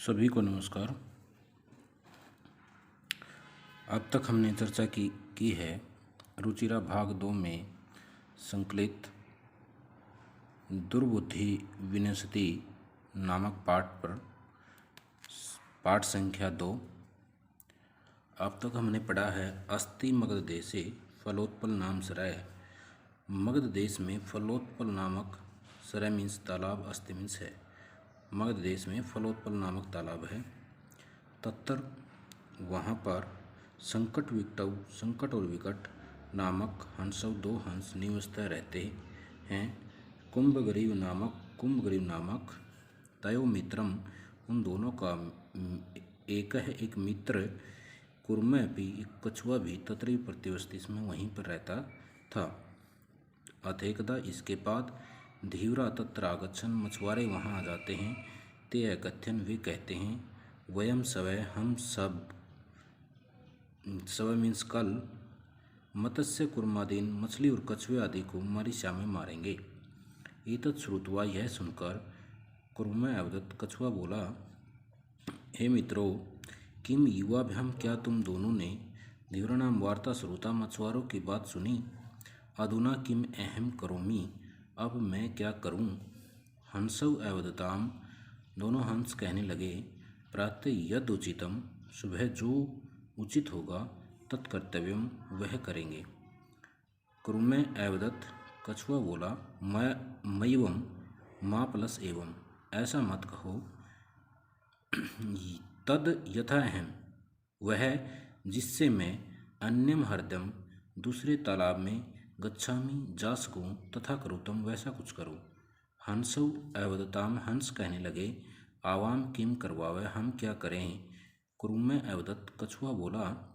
सभी को नमस्कार। अब तक हमने चर्चा की है रुचिरा भाग 2 में संकलित दुर्बुद्धि विनशति नामक पाठ पर, पाठ संख्या 2। अब तक हमने पढ़ा है अस्ति मगध देशे फलोत्पल नाम सराय। मगध देश में फलोत्पल नामक सराय मीन्स तालाब, अस्ति मीन्स है। मगध देश में फलोत्पल नामक तालाब है। तत्र वहाँ पर संकट और विकट नामक हंसव 2 हंस निवसता रहते हैं। कुंभगरीव नामक तयो मित्रम, उन दोनों का एक मित्र, कुर्मे भी, एक कछुआ भी तत्रैव प्रतिवसति, इसमें वहीं पर रहता था। अथेकदा, इसके बाद धीवरा तत्र आगच्छन्, मछुआरे वहाँ आ जाते हैं। ते अकथ्यन, वे कहते हैं, वयम सवै, हम सब, सवै मीन्स कल, मत्स्य कुर्मादीन, मछली और कछुए आदि को मारिष्यामि, मारेंगे। एतत् श्रुत्वा, यह सुनकर, कुर्मे अवदत्, कछुआ बोला, हे मित्रों, किम युवाभ्याम, क्या तुम दोनों ने धीवराणाम वार्ता श्रुता, मछुआरों की बात सुनी। अधुना किम अहम करोमि, अब मैं क्या करूं। हंसौ अवदताम, दोनों हंस कहने लगे, प्रातः यद उचितम, सुबह जो उचित होगा, तत्कर्तव्यम, वह करेंगे। कुर्मे अवदत्, कछुआ बोला, मयवम, माँ प्लस एवं, ऐसा मत कहो। तद यथा अहम, वह जिससे मैं, अन्यम हृदयम, दूसरे तालाब में, गच्छामि, जा सकूँ, तथा करुतम, वैसा कुछ करो। हंसौ अवदताम, हंस कहने लगे, आवाम किम करवावे, हम क्या करें। कुर्मे अवदत्, कछुआ बोला,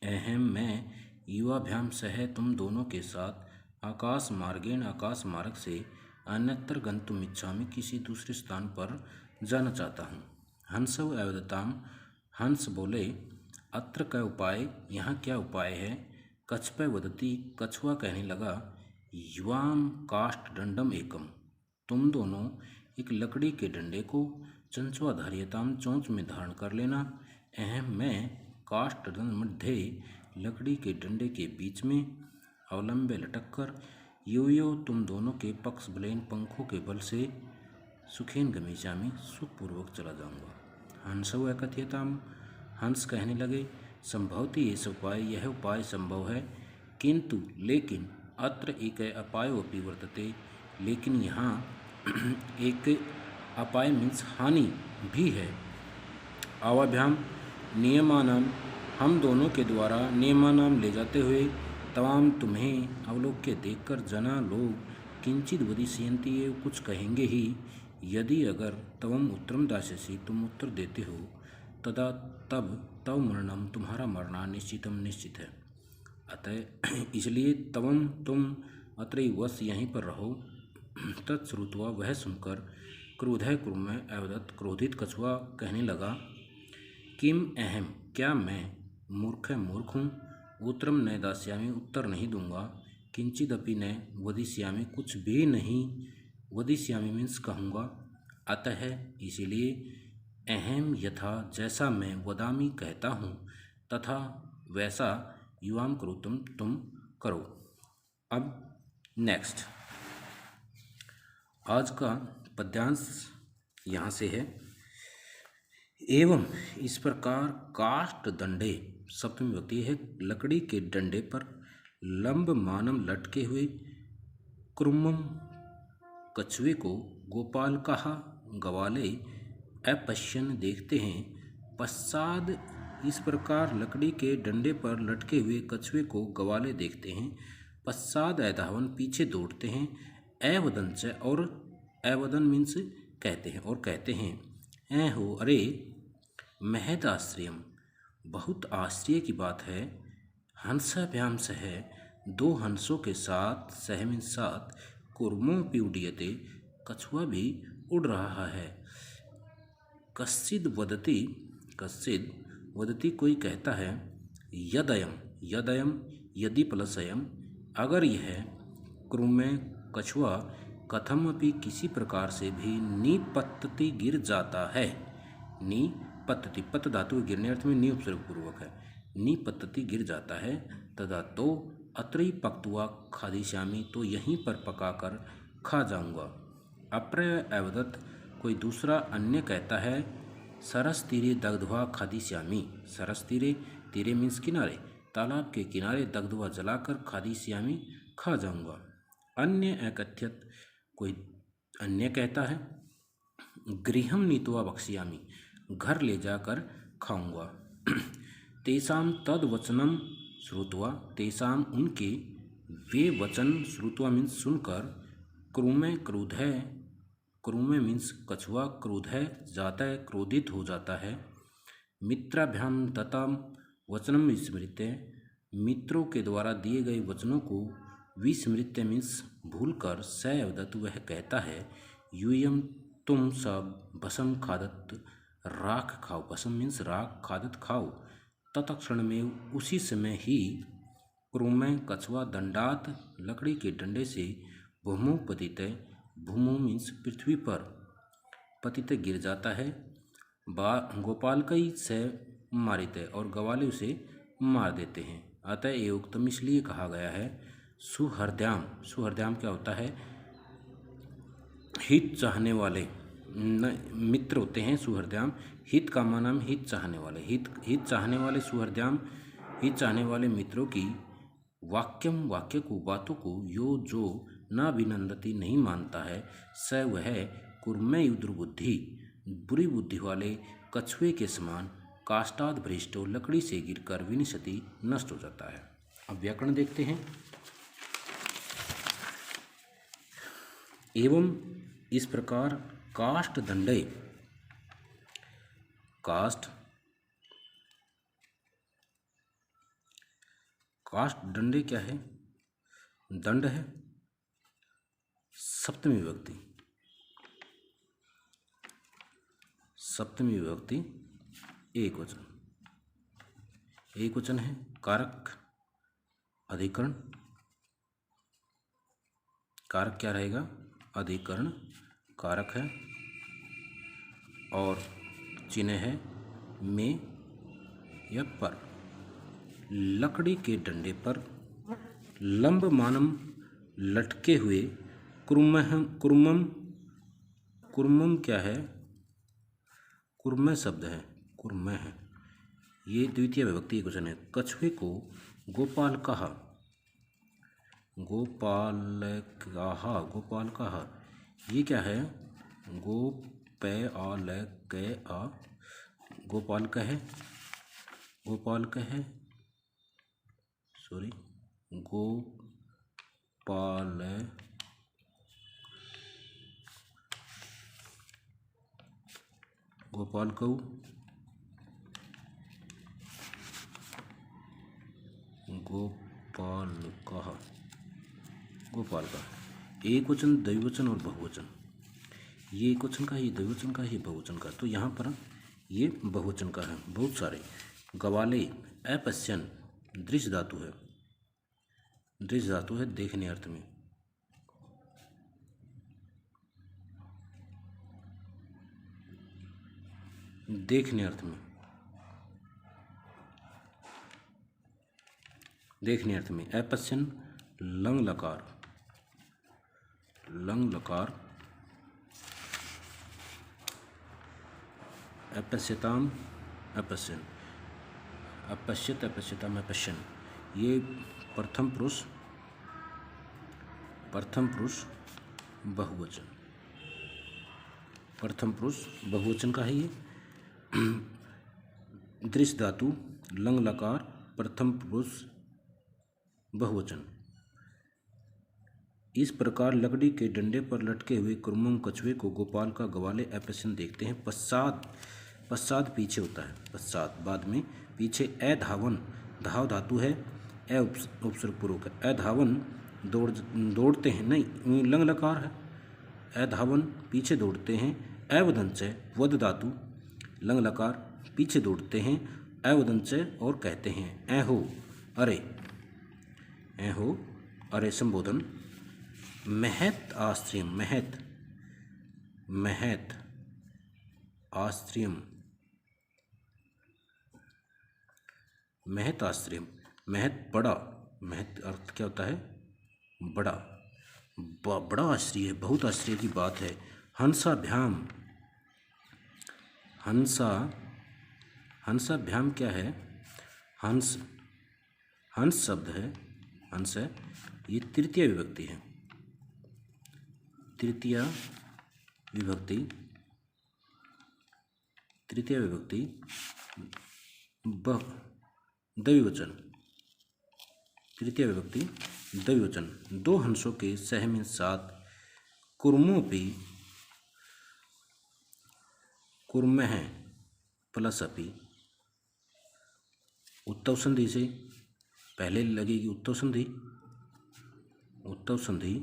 अहम मैं, युवाभ्याम सह, तुम दोनों के साथ, आकाश मार्गेण, आकाश मार्ग से, अन्यत्र गंतुम इच्छामि, किसी दूसरे स्थान पर जाना चाहता हूँ। हंसौ अवदताम, हंस बोले, अत्र का उपाय, यहाँ क्या उपाय है। कछपे वदती, कछुआ कहने लगा, युवाम काष्ठ दंडम एकम, तुम दोनों एक लकड़ी के डंडे को, चंचवा धार्यताम, चोंच में धारण कर लेना। अहम मैं, काष्ठ दंड मध्य, लकड़ी के डंडे के बीच में, अवलंबे लटक कर, यो तुम दोनों के पक्ष बलेन, पंखों के बल से, सुखेन गमिष्यामि, सुखपूर्वक चला जाऊंगा। हंसौ अकथ्यताम, हंस कहने लगे, संभवती एष उपाय, यह उपाय संभव है, किंतु लेकिन, अत्र एक अपायोऽपि वर्तते, लेकिन यहाँ एक अपाय मीन्स हानि भी है। आवाभ्याम नियमानाम, हम दोनों के द्वारा, नियमानाम ले जाते हुए, तवाम तुम्हें, अवलोक्य देखकर, जना लोग, किंचित वदिष्यन्ति, ये कुछ कहेंगे ही। यदि अगर तवम उत्तरम दास्यसि, तुम उत्तर देते हो, तदा तब, तव मरणम, तुम्हारा मरना, निश्चितम, निश्चित है। अतः इसलिए, तवम, तुम, अत्रैव वश, यहीं पर रहो। तत्श्रुत्वा, वह सुनकर, क्रोधः कुर्मे अवदत्, क्रोधित कछुआ कहने लगा, किम अहम, क्या मैं, मूर्ख हूँ, उत्तरम न दास्यामि, उत्तर नहीं दूंगा, किंचिदपि न वदिष्यामि, कुछ भी नहीं, वदिष्यामि मीन्स कहूँगा, अतः इसीलिए, अहम यथा, जैसा मैं, वदामि कहता हूँ, तथा वैसा, युवाम करुतम, तुम करो। अब नेक्स्ट, आज का पद्यांश यहाँ से है। एवं इस प्रकार, काष्ठ दंडे, सप्तमी विभक्ति है, लकड़ी के डंडे पर, लंब मानम, लटके हुए, कुर्मम, कछुए को, गोपाल कहा, गवाले, अपश्यन, देखते हैं, पश्चाद, इस प्रकार लकड़ी के डंडे पर लटके हुए कछुए को गवाले देखते हैं, पश्चाद अधावन, पीछे दौड़ते हैं, अवदन से, और अवदन मीन्स कहते हैं, और कहते हैं, ऐ हो, अरे, महद आश्चर्यम, बहुत आश्चर्य की बात है, हंसाभ्याम सह, 2 हंसों के साथ, सह मीन्स साथ, कुर्मोऽपि उड्डीयते, कछुआ भी उड़ रहा है। कश्चिद वदति, कोई कहता है, यदयम, यदि प्लस अयम, अगर यह, कुर्मे, कछुआ, कथमपि, किसी प्रकार से भी, निपतति, गिर जाता है, निपतति, पत धातु गिरने अर्थ में नि उपसर्ग पूर्वक है। निपतति गिर जाता है। तदा तो अत्रई पक्त्वा खादिष्यामि, तो यहीं पर पकाकर खा जाऊंगा। अप्रय अवदत्, कोई दूसरा अन्य कहता है, सरस तीरे दग्ध्वा खादिष्यामि, सरस तीरे, तीरे मीन्स किनारे, तालाब के किनारे, दग्ध्वा जलाकर, खादिष्यामि खा जाऊंगा। अन्य एकथ्यत, कोई अन्य कहता है, गृहम नीत्वा भक्ष्यामि, घर ले जाकर खाऊंगा। तेषाम तद वचनम श्रुत्वा, तेषाम उनके, वे वचन, श्रुत्वा मीन्स सुनकर, क्रुमे क्रोध है, क्रुमे मीन्स कछुआ, क्रोध है जाता है, क्रोधित हो जाता है। मित्राभ्याम दत्ताम वचनम विस्मृत्य, मित्रों के द्वारा दिए गए वचनों को विस्मृत्य मीन्स भूलकर, स अवदत् वह कहता है, यूयम तुम सब भसम खादत, राख खाओ, भसम मीन्स राख, खादत खाओ। तत्क्षण में उसी समय ही, क्रुमय कछुआ, दंडात लकड़ी के डंडे से, भूमो पतित, भूमो मीन्स पृथ्वी पर, पतित गिर जाता है। गोपाल कई से मारित, और गवाले उसे मार देते हैं। अतः ये उक्तम इसलिए कहा गया है। सुहृद्याम, सुहृद्याम क्या होता है, हित चाहने वाले मित्र होते हैं सुहृद्याम। हित का माना हित चाहने वाले, हित चाहने वाले सुहृद्याम, हित चाहने वाले मित्रों की, वाक्यम वाक्य को, बातों को, यो जो न विनंदती नहीं मानता है, स वह कुर्मय दुर्बुद्धि, बुरी बुद्धि वाले कछुए के समान, काष्ठाद भ्रष्टो लकड़ी से गिरकर, विनिशति नष्ट हो जाता है। अब व्याकरण देखते हैं। एवं इस प्रकार काष्ठ दंडे, काष्ठ दंडे क्या है, दंड है, सप्तमी विभक्ति, सप्तमी विभक्ति एक वचन, एक वचन है। कारक अधिकरण, कारक क्या रहेगा, अधिकरण कारक है, और चिन्ह है में या पर। लकड़ी के डंडे पर, लंब मानम लटके हुए, कुर्मम, कुर्मम क्या है, कुर्मय शब्द है, कुर्मय है, ये द्वितीय विभक्ति एक वचन है। कछुए को गोपाल कहा, गोपाल कहा, गोपाल कहा, ये क्या है, पे आ ल के आ, गोपाल कहे, गोपाल कहे, सॉरी, गोपाल, गोपाल कहू, गोपाल कहा, गोपाल का एक वचन, द्विवचन और बहुवचन। ये एक वचन का है, ये द्विवचन का है, ये बहुवचन का। तो यहाँ पर ये बहुवचन का है, बहुत सारे। गवाले, अपश्यन, दृश्य धातु है, दृश्य धातु है देखने अर्थ में। देखने अर्थ में, देखने अर्थ में। अपश्यन लंग लकार, लंग लकार, अपश्यताम, अपश्यन, अपश्यत, अपश्यताम, अपश्यन, ये प्रथम पुरुष, प्रथम पुरुष बहुवचन, प्रथम पुरुष बहुवचन का है ये। दृश्य धातु लंग लकार, प्रथम पुरुष बहुवचन। इस प्रकार लकड़ी के डंडे पर लटके हुए कुर्मम कछुए को गोपाल का गवाले अपश्यन देखते हैं। पश्चात, पश्चात पीछे होता है, पश्चात बाद में, पीछे। अधावन, धाव धातु है, उपसर्ग पूर्वक है। अधावन दौड़ते हैं, नहीं लंग लकार है। अधावन पीछे दौड़ते हैं। अवदंच वद धातु लंग लकार, पीछे दौड़ते हैं। अवदंच और कहते हैं। ऐहो अरे, ऐहो अरे संबोधन। महत आश्रयम, महत, महत आश्रयम, महत आश्रय, महत बड़ा, महत अर्थ क्या होता है? बड़ा, बड़ा आश्चर्य है, बहुत आश्चर्य की बात है। हंसाभ्याम, हंसाभ्याम क्या है? हंस, हंस शब्द है, हंस है, ये तृतीय विभक्ति है, तृतीय विभक्ति, तृतीय विभक्ति द्विवचन, तृतीय विभक्ति द्विवचन। दो हंसों के सहमिन साथ कुर्मोपि, कुर्मः प्लस अपि, उत्तव संधि से पहले लगेगी उत्तव संधि, उत्तव संधि,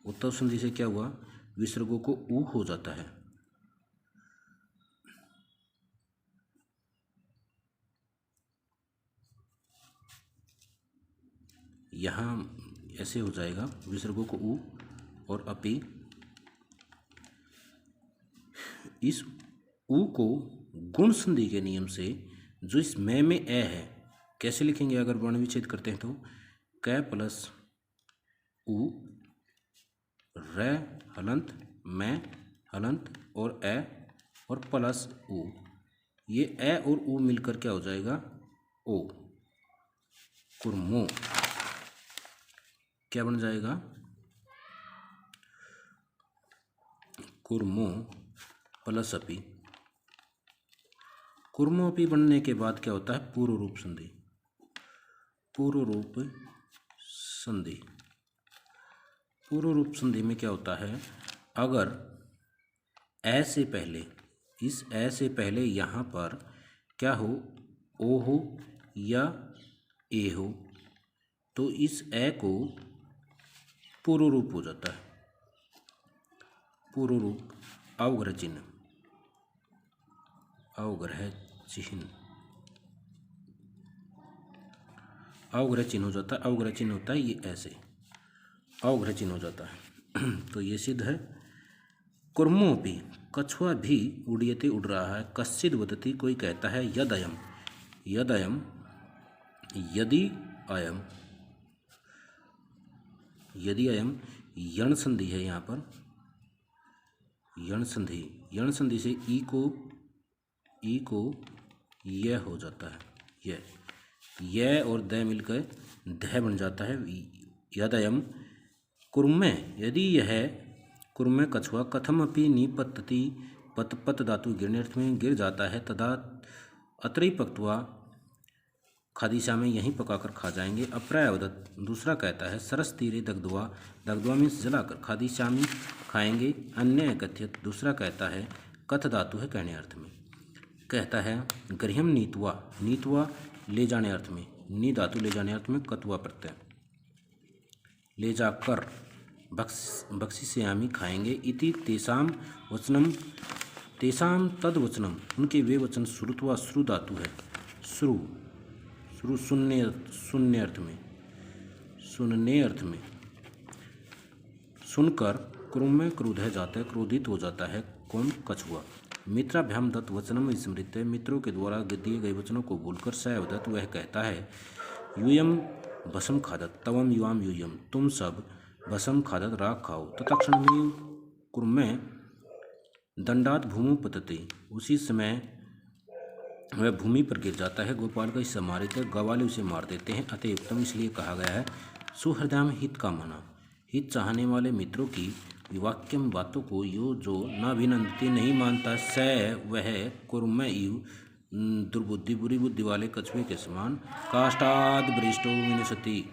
उत्तव संधि से क्या हुआ? विसर्गों को ऊ हो जाता है। यहाँ ऐसे हो जाएगा, विसर्गों को ऊ और अपि। इस ऊ को गुण संधि के नियम से, जो इस में ए है, कैसे लिखेंगे अगर वर्ण विच्छेद करते हैं तो? कै प्लस ऊ, रै हलंत, मैं हलंत और ए और प्लस ऊ, ये ए और ऊ मिलकर क्या हो जाएगा? ओ, कुर्मो। क्या बन जाएगा? कुर्मो प्लस अपि। कुर्मोपि बनने के बाद क्या होता है? पूर्व रूप संधि, पूर्व रूप संधि। पूर्व रूप संधि में क्या होता है? अगर ए से पहले, इस ए से पहले यहाँ पर क्या हो? ओ हो या ए हो, तो इस ए को पूर्व रूप हो जाता है, पूर्व रूप, अवग्रह चिन्ह, अवग्रह चिन्ह, अवग्रह चिन्ह हो जाता है। अवग्रह चिन्ह होता है ये ऐसे, अवग्रह चिन्ह हो जाता है। तो ये सिद्ध है। कुर्मोपि, कछुआ भी उड़ियते, उड़ रहा है। कश्चिद वदति, कोई कहता है। यदयम, यदयम, यदि अयम, यदि अयम, यण संधि है यहाँ पर, यण संधि, यण संधि से ई को यह हो जाता है, यह और द मिलकर ध बन जाता है। यदयम कुर्मे, यदि यह कुर्मे कछुआ, कथम अपि निपतति, पत पत धातु गिरने अर्थ में गिर जाता है। तदा अत्रि पक्त्वा, खादिशा में यहीं पकाकर खा जाएंगे। अप्रायवदत, दूसरा कहता है। सरस तीरे दग्धवा, दग्धवा मीन्स जलाकर, खादिशा में खाएंगे। अन्य कथित, दूसरा कहता है। कथ धातु है कहने अर्थ में, कहता है। गृहम नीतवा, नीतवा ले जाने अर्थ में, नी धातु ले जाने अर्थ में, कतुआ प्रत्यय, ले जाकर। भक्षिष्यामि खाएंगे। इति तेषाम वचनम, तेषाम तद वचनम, उनके वे वचन। श्रुत्वा, श्रु धातु है, श्रु, श्रु सुनने, सुनने अर्थ में, सुनने अर्थ में, सुनकर। क्रुम में क्रोध है जाता है, क्रोधित हो जाता है कौन? कछुआ। मित्राभ्याम दत्त वचनम स्मृत है, मित्रों के द्वारा दिए गए वचनों को बोलकर सैवदत्त, वह कहता है। यूयम भसम खादत, तवम युवाम यूयम, तुम सब भसम खादत, राख खाओ। तत्क्षण में कुर्मे दंडात भूमि पतते, उसी समय वह भूमि पर गिर जाता है। गोपाल का हिस्सा मारे थे, गवाले उसे मार देते हैं। अतएव इसलिए कहा गया है। सुहृदयाम हित का मना, हित चाहने वाले मित्रों की विवाक्यम बातों को, यो जो न अभिनंदती, नहीं मानता। स वह कुर्म इव, दुर्बुद्धि, बुरी बुद्धि वाले कछुए के समान। काष्ठाद बृष्टो विनशति,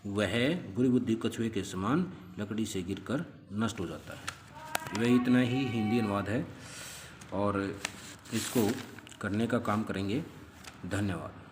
वह बुरी बुद्धि कछुए के समान लकड़ी से गिरकर नष्ट हो जाता है। वह इतना ही हिंदी अनुवाद है और इसको करने का काम करेंगे। धन्यवाद।